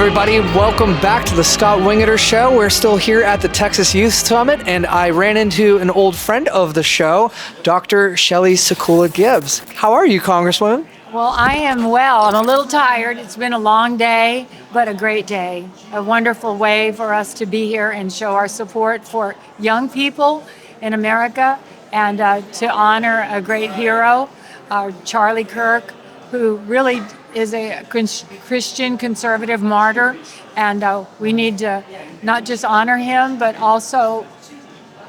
everybody. Welcome back to the Scott Wingerter Show. We're still here at the Texas Youth Summit, and I ran into an old friend of the show, Dr. Shelley Sekula-Gibbs. How are you, Congresswoman? Well, I am well. I'm a little tired. It's been a long day, but a great day. A wonderful way for us to be here and show our support for young people in America and to honor a great hero, Charlie Kirk, who really is a Christian conservative martyr. And we need to not just honor him, but also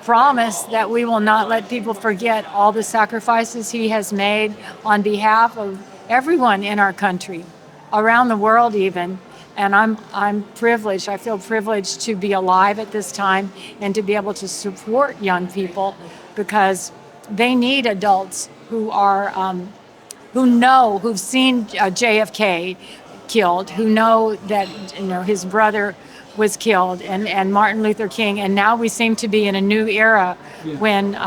promise that we will not let people forget all the sacrifices he has made on behalf of everyone in our country, around the world even. And I'm privileged. I feel privileged to be alive at this time and to be able to support young people because they need adults who are who've seen JFK killed, who know that his brother was killed, and Martin Luther King, and now we seem to be in a new era when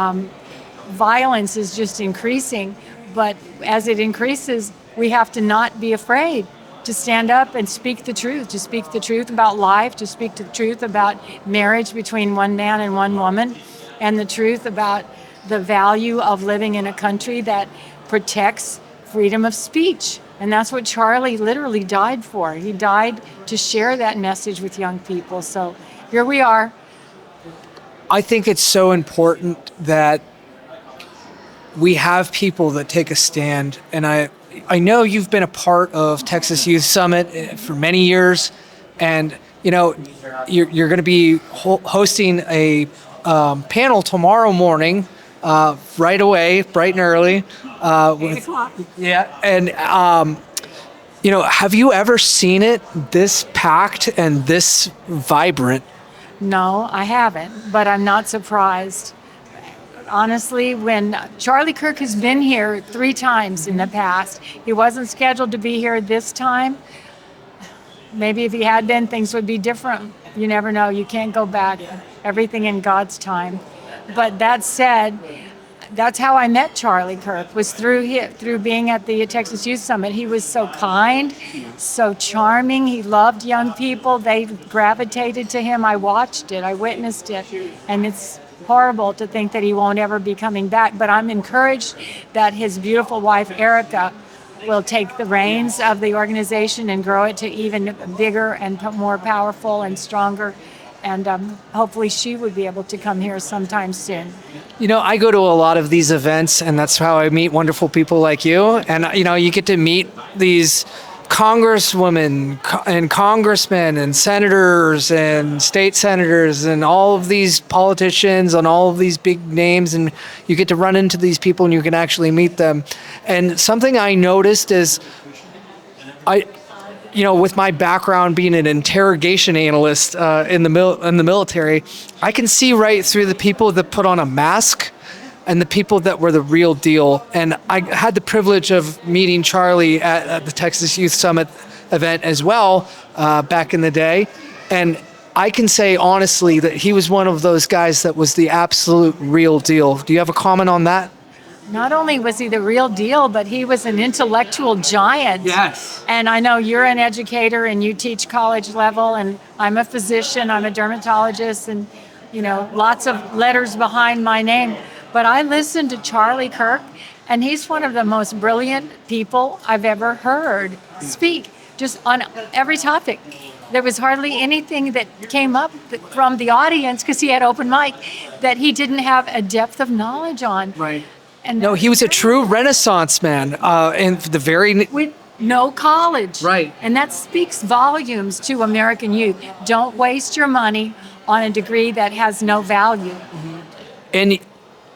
violence is just increasing. But as it increases, we have to not be afraid to stand up and speak the truth, to speak the truth about life, to speak the truth about marriage between one man and one woman, and the truth about the value of living in a country that protects freedom of speech. And that's what Charlie literally died for. He died to share that message with young people. So here we are. I think it's so important that we have people that take a stand. And I know you've been a part of Texas Youth Summit for many years. And, you're going to be hosting a panel tomorrow morning, right away, bright and early. 8 o'clock. Yeah. And, have you ever seen it this packed and this vibrant? No, I haven't, but I'm not surprised. Honestly, when Charlie Kirk has been here 3 times in the past, he wasn't scheduled to be here this time. Maybe if he had been, things would be different. You never know. You can't go back. Everything in God's time. But that said, that's how I met Charlie Kirk, was through being at the Texas Youth Summit. He was so kind, so charming. He loved young people. They gravitated to him. I watched it. I witnessed it. And it's horrible to think that he won't ever be coming back. But I'm encouraged that his beautiful wife, Erica, will take the reins of the organization and grow it to even bigger and more powerful and stronger. And hopefully she would be able to come here sometime soon. I go to a lot of these events, and that's how I meet wonderful people like you. And, you get to meet these congresswomen and congressmen and senators and state senators and all of these politicians and all of these big names. And you get to run into these people and you can actually meet them. And something I noticed is with my background being an interrogation analyst in the military, I can see right through the people that put on a mask and the people that were the real deal. And I had the privilege of meeting Charlie at the Texas Youth Summit event as well back in the day. And I can say honestly that he was one of those guys that was the absolute real deal. Do you have a comment on that? Not only was he the real deal, but he was an intellectual giant. Yes. And I know you're an educator and you teach college level, and I'm a physician, I'm a dermatologist, and lots of letters behind my name. But I listened to Charlie Kirk, and he's one of the most brilliant people I've ever heard speak, just on every topic. There was hardly anything that came up from the audience, because he had open mic, that he didn't have a depth of knowledge on. Right. And no, he was a true Renaissance man, and with no college. Right. And that speaks volumes to American youth. Don't waste your money on a degree that has no value. Mm-hmm. And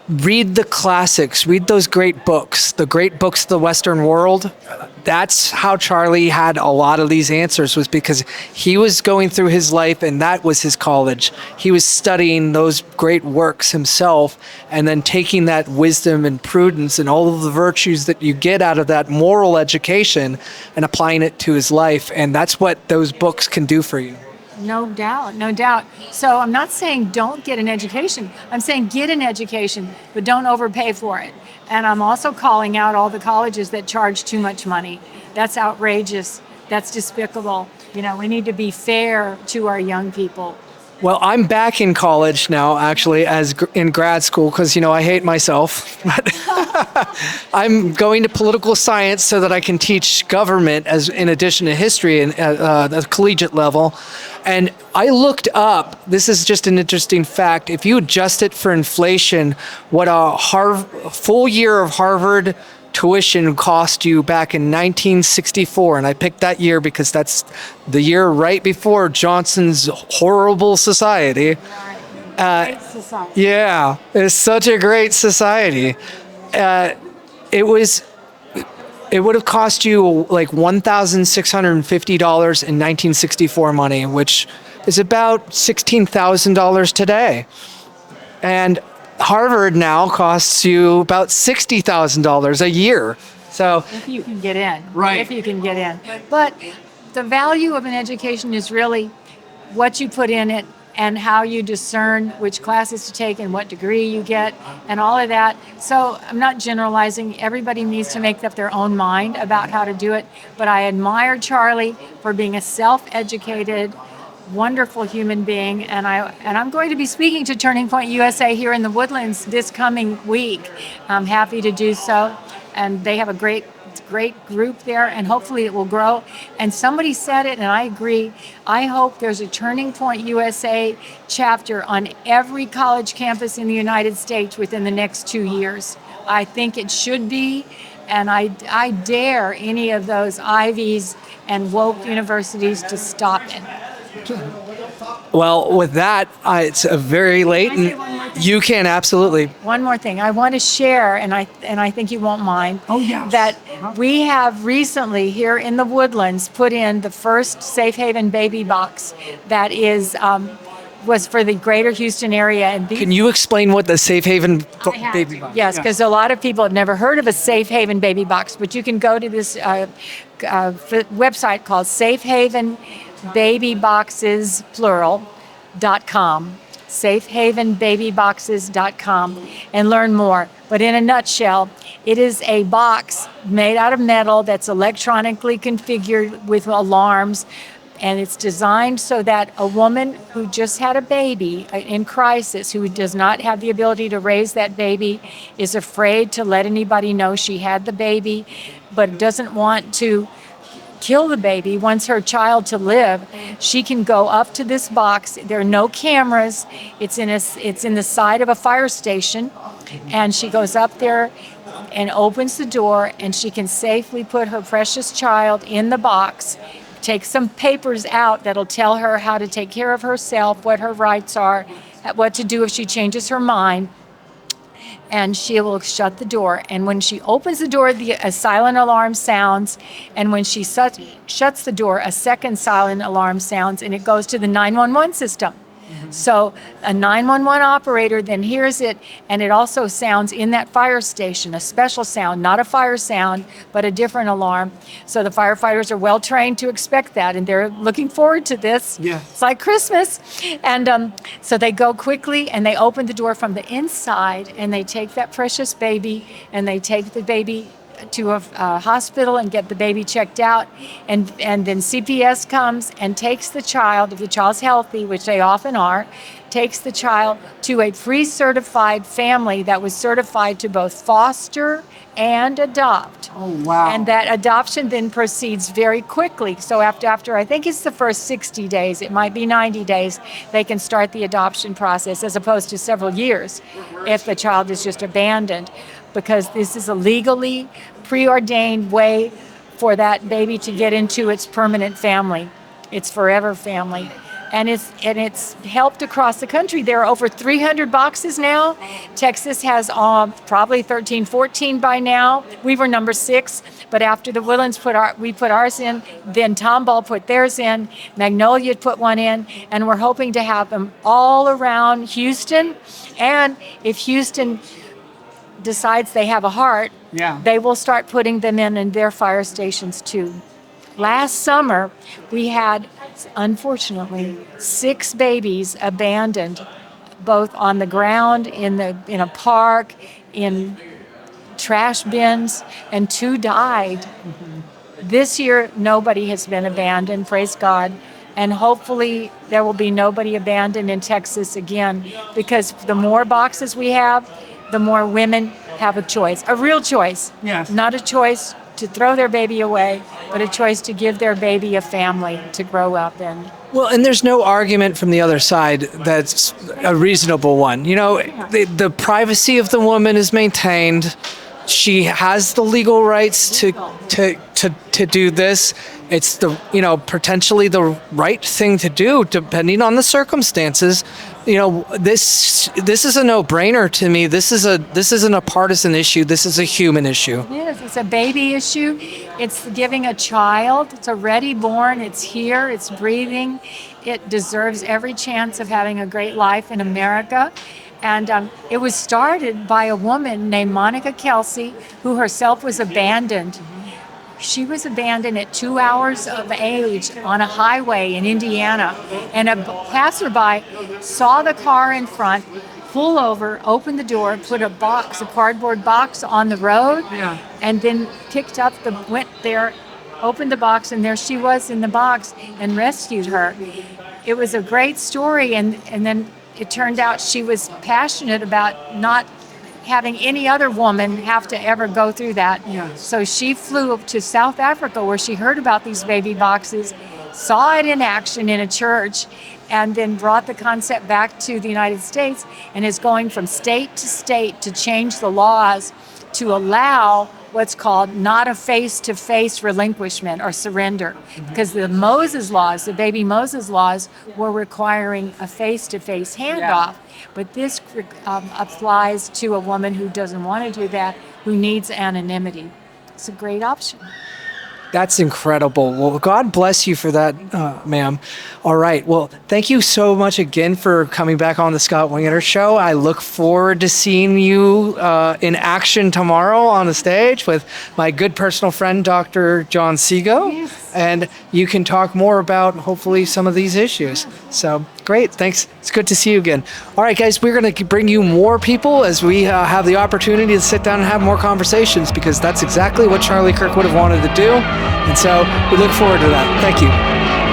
read the classics, read those great books, the great books of the Western world. That's how Charlie had a lot of these answers, was because he was going through his life and that was his college. He was studying those great works himself and then taking that wisdom and prudence and all of the virtues that you get out of that moral education and applying it to his life. And that's what those books can do for you. No doubt, no doubt. So I'm not saying don't get an education. I'm saying get an education, but don't overpay for it. And I'm also calling out all the colleges that charge too much money. That's outrageous. That's despicable. We need to be fair to our young people. Well, I'm back in college now, actually, in grad school, because I hate myself. But I'm going to political science so that I can teach government as in addition to history and the collegiate level. And I looked up. This is just an interesting fact. If you adjust it for inflation, what a full year of Harvard tuition cost you back in 1964, and I picked that year because that's the year right before Johnson's horrible society. Great society. Yeah, it's such a great society. It would have cost you like $1,650 in 1964 money, which is about $16,000 today. And Harvard now costs you about $60,000 a year. So If you can get in. Right. If you can get in. But the value of an education is really what you put in it and how you discern which classes to take and what degree you get and all of that. So I'm not generalizing. Everybody needs to make up their own mind about how to do it. But I admire Charlie for being a self-educated, wonderful human being, and I'm going to be speaking to Turning Point USA here in the Woodlands this coming week. I'm happy to do so, and they have a great group there, and hopefully it will grow. And somebody said it, and I agree. I hope there's a Turning Point USA chapter on every college campus in the United States within the next 2 years. I think it should be, and I dare any of those Ivies and woke universities to stop it. Well, with that, it's a very late, Can I say one more thing? you can absolutely. One more thing, I want to share, and I think you won't mind. Oh, yes. That we have recently here in the Woodlands put in the first Safe Haven baby box that was for the greater Houston area. And Can you explain what the Safe Haven baby box? Yes, because a lot of people have never heard of a Safe Haven baby box, but you can go to this website called safehavenbabyboxes.com, safehavenbabyboxes.com, and learn more. But in a nutshell, it is a box made out of metal that's electronically configured with alarms, and it's designed so that a woman who just had a baby in crisis, who does not have the ability to raise that baby, is afraid to let anybody know she had the baby, but doesn't want to kill the baby, wants her child to live, she can go up to this box. There are no cameras. It's in the side of a fire station, and she goes up there and opens the door, and she can safely put her precious child in the box, take some papers out that'll tell her how to take care of herself, what her rights are, what to do if she changes her mind. And she will shut the door. And when she opens the door, a silent alarm sounds. And when she shuts the door, a second silent alarm sounds, and it goes to the 911 system. So a 911 operator then hears it, and it also sounds in that fire station, a special sound, not a fire sound, but a different alarm. So the firefighters are well trained to expect that, and they're looking forward to this. Yeah. It's like Christmas. And so they go quickly, and they open the door from the inside, and they take that precious baby, and they take the baby to a hospital and get the baby checked out, and then CPS comes and takes the child, if the child's healthy, which they often are, takes the child to a pre-certified family that was certified to both foster and adopt. Oh, wow. And that adoption then proceeds very quickly. So after I think it's the first 60 days, it might be 90 days, they can start the adoption process, as opposed to several years if the child is just abandoned, because this is a legally preordained way for that baby to get into its permanent family, its forever family. And it's helped across the country. There are over 300 boxes now. Texas has probably 13, 14 by now. We were number 6, but after the Woodlands we put ours in, then Tomball put theirs in, Magnolia put one in, and we're hoping to have them all around Houston. And if Houston decides they have a heart, they will start putting them in their fire stations too. Last summer, we had, unfortunately, 6 babies abandoned, both on the ground, in a park, in trash bins, and 2 died. This year, nobody has been abandoned, praise God. And hopefully there will be nobody abandoned in Texas again, because the more boxes we have, the more women have a choice, a real choice. Yes. Not a choice to throw their baby away, but a choice to give their baby a family to grow up in. Well, and there's no argument from the other side that's a reasonable one. You know, the privacy of the woman is maintained. She has the legal rights to do this. It's the, you know, potentially the right thing to do depending on the circumstances. You know, this is a no-brainer to me. This isn't a partisan issue. This is a human issue. It is. It's a baby issue. It's giving a child. It's already born. It's here. It's breathing. It deserves every chance of having a great life in America. And it was started by a woman named Monica Kelsey, who herself was abandoned. She was abandoned at 2 hours of age on a highway in Indiana. And a passerby saw the car in front, pull over, open the door, put a cardboard box on the road, and then went there, opened the box, and there she was in the box and rescued her. It was a great story, and then it turned out she was passionate about not having any other woman have to ever go through that. Yes. So she flew up to South Africa, where she heard about these baby boxes, saw it in action in a church, and then brought the concept back to the United States, and is going from state to state to change the laws to allow what's called not a face-to-face relinquishment or surrender. Because the Moses laws, the baby Moses laws, were requiring a face-to-face handoff. But this applies to a woman who doesn't want to do that, who needs anonymity. It's a great option. That's incredible. Well, God bless you for that, ma'am. All right. Well, thank you so much again for coming back on the Scott Wingerter Show. I look forward to seeing you in action tomorrow on the stage with my good personal friend, Dr. John Seago. Yes. And you can talk more about, hopefully, some of these issues. So, great. Thanks. It's good to see you again. All right, guys, we're going to bring you more people as we have the opportunity to sit down and have more conversations, because that's exactly what Charlie Kirk would have wanted to do. And so we look forward to that. Thank you.